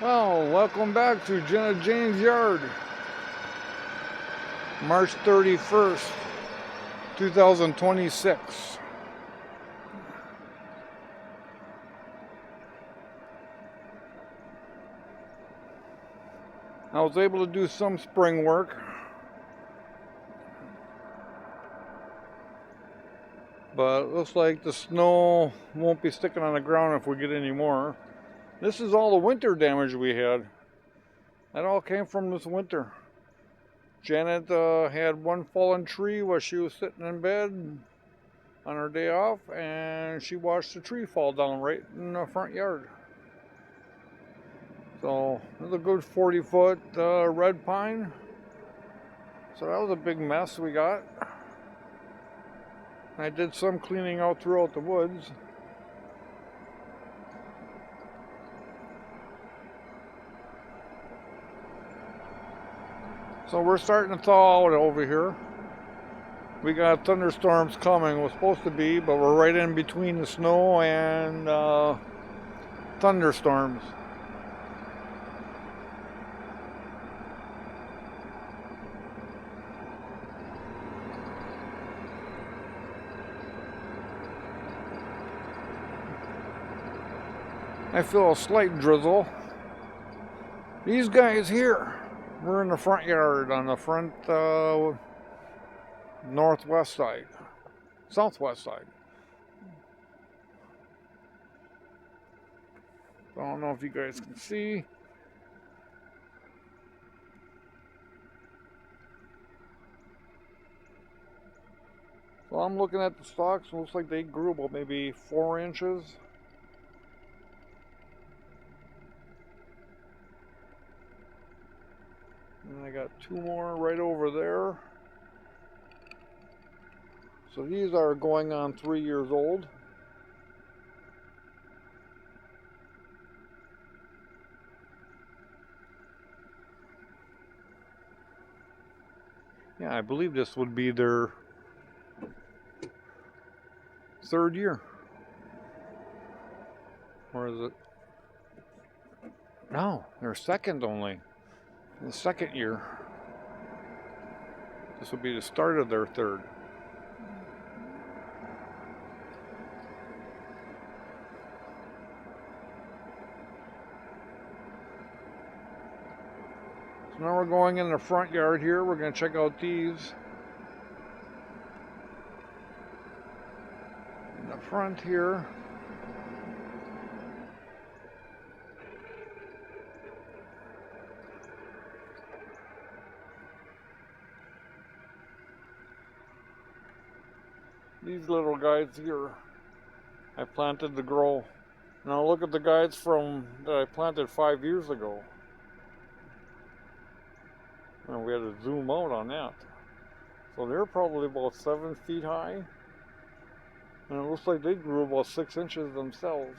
Well, welcome back to Jenna Jane's Yard. March 31st, 2026. I was able to do some spring work, but it looks like the snow won't be sticking on the ground if we get any more. This is all the winter damage we had. That all came from this winter. Janet had one fallen tree while she was sitting in bed on her day off, and she watched the tree fall down right in the front yard. So there's a good 40-foot red pine. So that was a big mess we got. I did some cleaning out throughout the woods. So we're starting to thaw out over here. We got thunderstorms coming. It was supposed to be, but we're right in between the snow and thunderstorms. I feel a slight drizzle. These guys here, we're in the front yard on the front northwest side, southwest side. I don't know if you guys can see. So I'm looking at the stalks. It looks like they grew about maybe 4 inches. And I got 2 more right over there. So these are going on 3 years old. Yeah, I believe this would be their 3rd year. Or is it? No, their 2nd only. The 2nd year. This will be the start of their 3rd. So now we're going in the front yard here. We're going to check out these. In the front here. These little guys here, I planted to grow. Now look at the guys that I planted 5 years ago. And we had to zoom out on that. So they're probably about 7 feet high. And it looks like they grew about 6 inches themselves.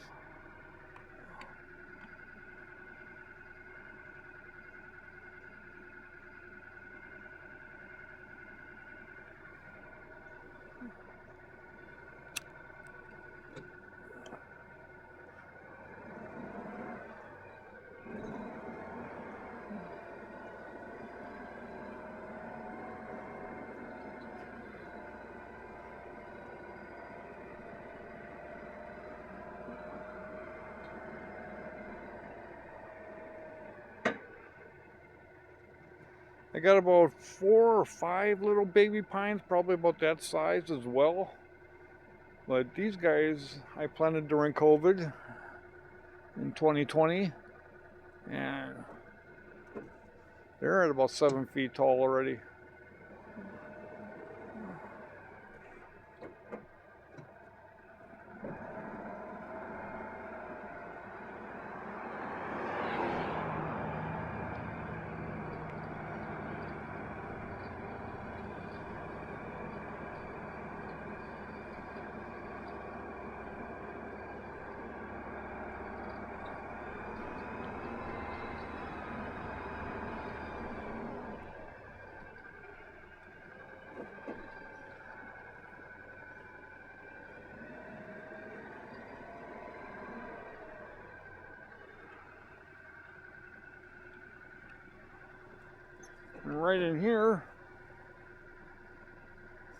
I got about 4 or 5 little baby pines, probably about that size as well. But these guys I planted during COVID in 2020, and they're at about 7 feet tall already. And right in here,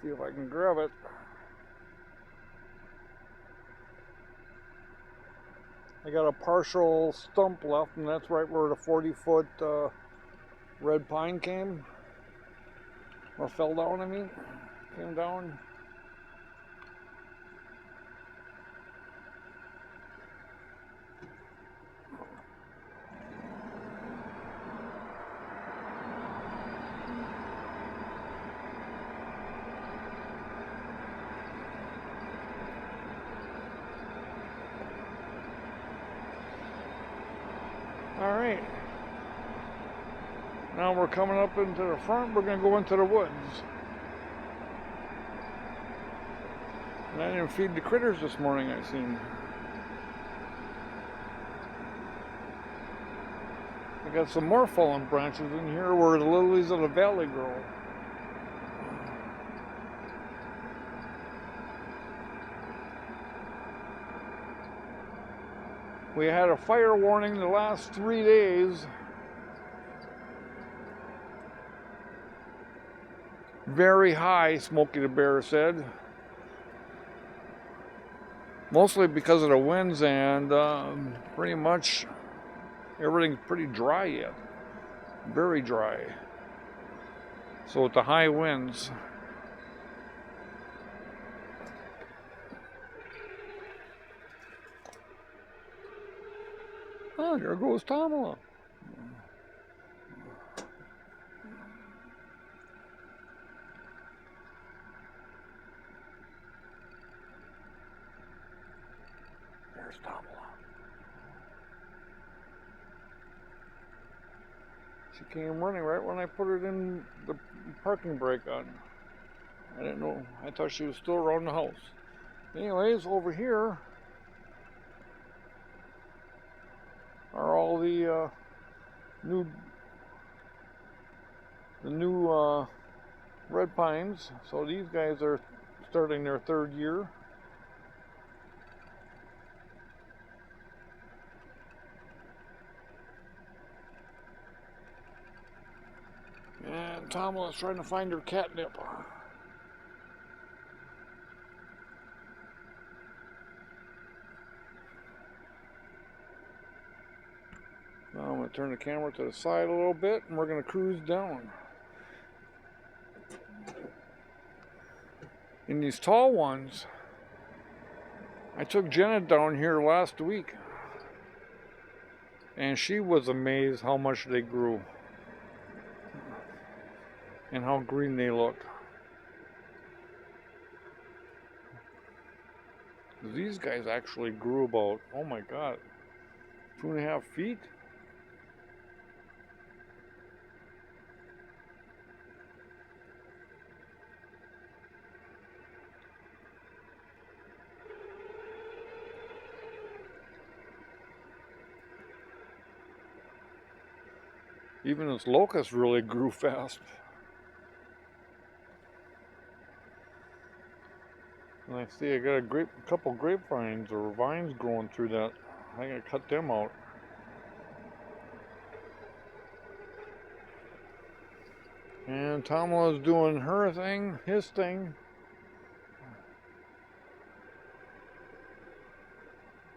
see if I can grab it. I got a partial stump left, and that's right where the 40-foot red pine came, or fell down, I mean, came down. All right, now we're coming up into the front. We're gonna go into the woods. And I didn't feed the critters this morning, I seen. I got some more fallen branches in here where the lilies of the valley grow. We had a fire warning the last 3 days. Very high, Smokey the Bear said. Mostly because of the winds, and pretty much everything's pretty dry yet. Very dry. So with the high winds. Oh, there goes Tamala. There's Tamala. She came running right when I put it in the parking brake on. I didn't know. I thought she was still around the house. Anyways, over here are all the new red pines. So these guys are starting their 3rd year. And Tamala's trying to find her catnip. Now I'm going to turn the camera to the side a little bit, and we're going to cruise down. In these tall ones, I took Jenna down here last week, and she was amazed how much they grew and how green they look. These guys actually grew about, oh my God, 2.5 feet. Even this locust really grew fast. And I see I got a couple grapevines or vines growing through that. I gotta cut them out. And Tamala's doing her thing, his thing.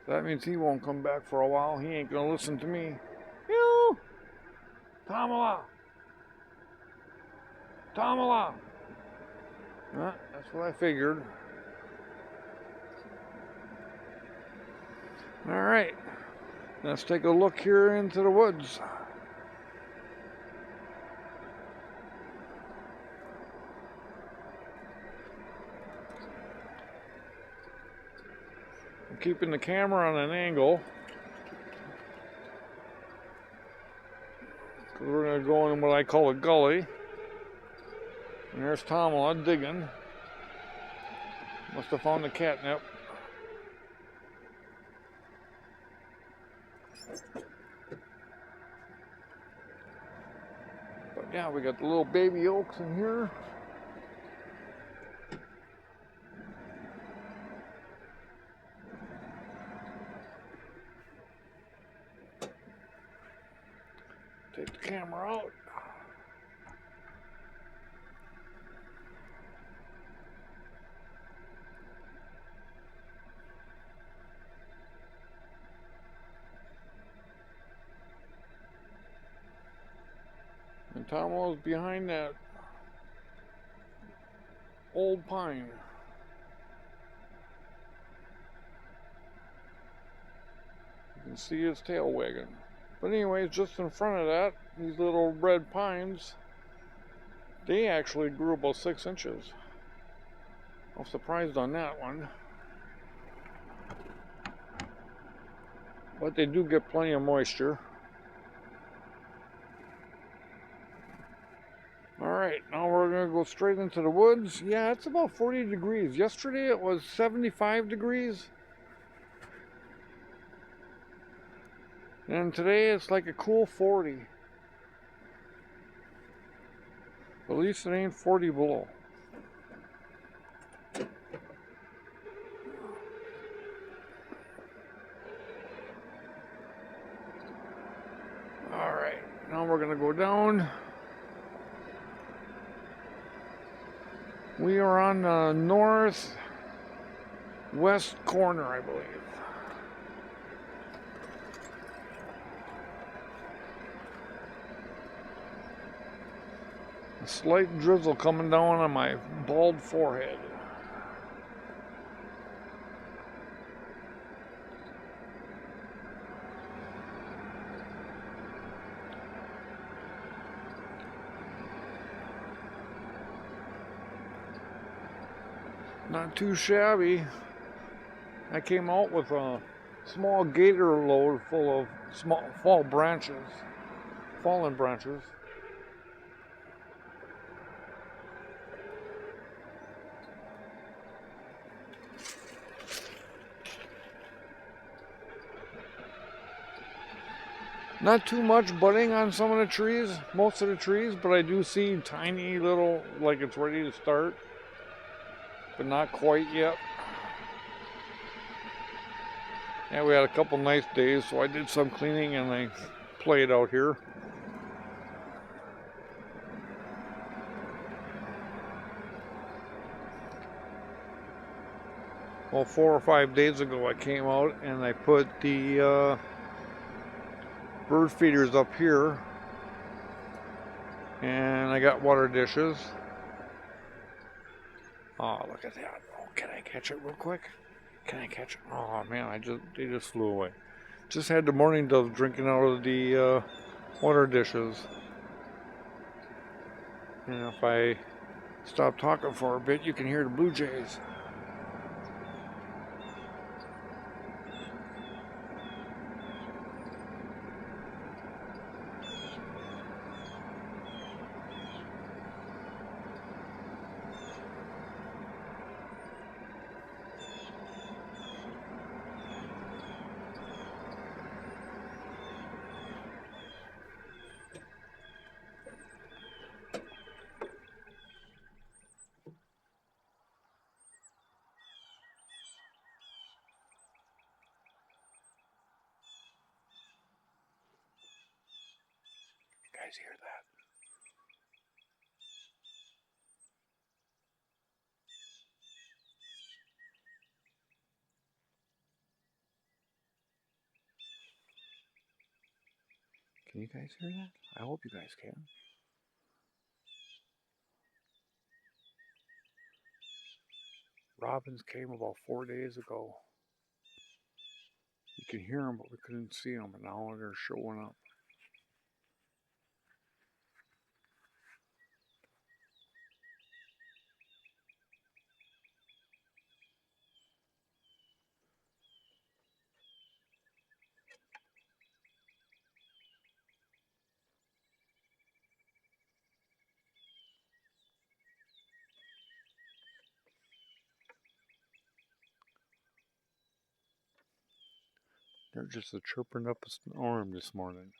That means he won't come back for a while. He ain't gonna listen to me. You, Tamala! Tamala! That's what I figured. Alright, let's take a look here into the woods. I'm keeping the camera on an angle, because we're going to go in what I call a gully. And there's Tamala digging. Must have found the catnip. But yeah, we got the little baby oaks in here. Take the camera out. And Tomo's behind that old pine. You can see his tail wagging. But anyways, just in front of that, these little red pines, they actually grew about 6 inches. I'm surprised on that one. But they do get plenty of moisture. Alright, now we're going to go straight into the woods. Yeah, it's about 40 degrees. Yesterday it was 75 degrees. And today it's like a cool 40. At least it ain't 40 below. Alright, now we're going to go down. We are on the northwest corner, I believe. A slight drizzle coming down on my bald forehead. Not too shabby. I came out with a small gator load full of small fallen branches. Not too much budding on some of the trees, most of the trees, but I do see tiny little, like it's ready to start, but not quite yet. Yeah, we had a couple nice days, so I did some cleaning and I played out here. Well, 4 or 5 days ago I came out and I put the bird feeders up here, and I got water dishes. Oh, look at that. Oh, can I catch it real quick? Can I catch it? Oh man, they just flew away. Just had the mourning doves drinking out of the water dishes. And if I stop talking for a bit, you can hear the blue jays. You guys hear that? Can you guys hear that? I hope you guys can. Robins came about 4 days ago. You can hear them, but we couldn't see them, but now they're showing up. They're just chirping up a storm this morning.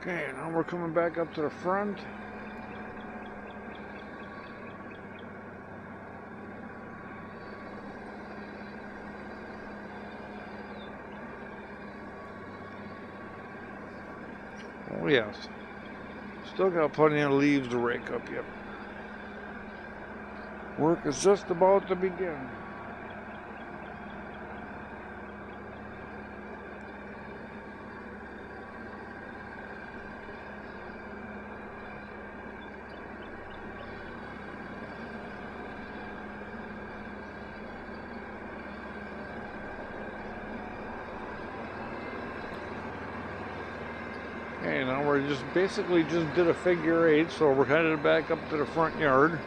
Okay, now we're coming back up to the front. Oh yes, still got plenty of leaves to rake up yet. Work is just about to begin. Okay, now we're just basically just did a figure 8, so we're headed back up to the front yard.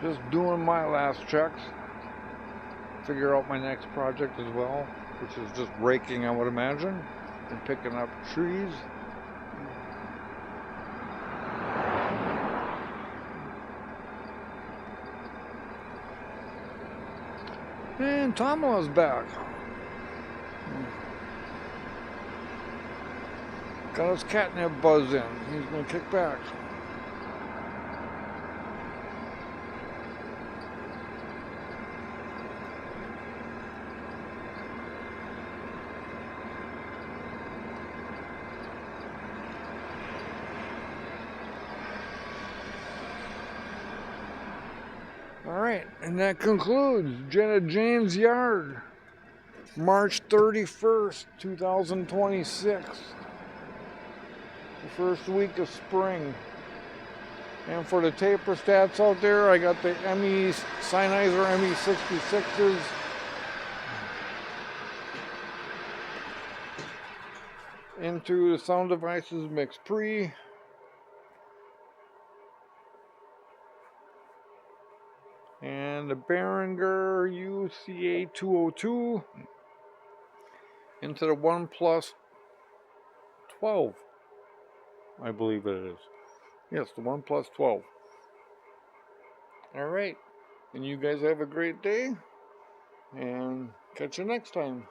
Just doing my last checks. Figure out my next project as well, which is just raking, I would imagine, and picking up trees. And Tamala's back. Got his catnip buzz in. He's gonna kick back. Alright, and that concludes Jenna Jane's Yard, March 31st, 2026. The first week of spring. And for the taper stats out there, I got the Sennheiser ME66s. Into the Sound Devices Mix Pre. And the Behringer UCA 202 into the OnePlus 12, I believe it is. Yes, the OnePlus 12. Alright, and you guys have a great day, and catch you next time.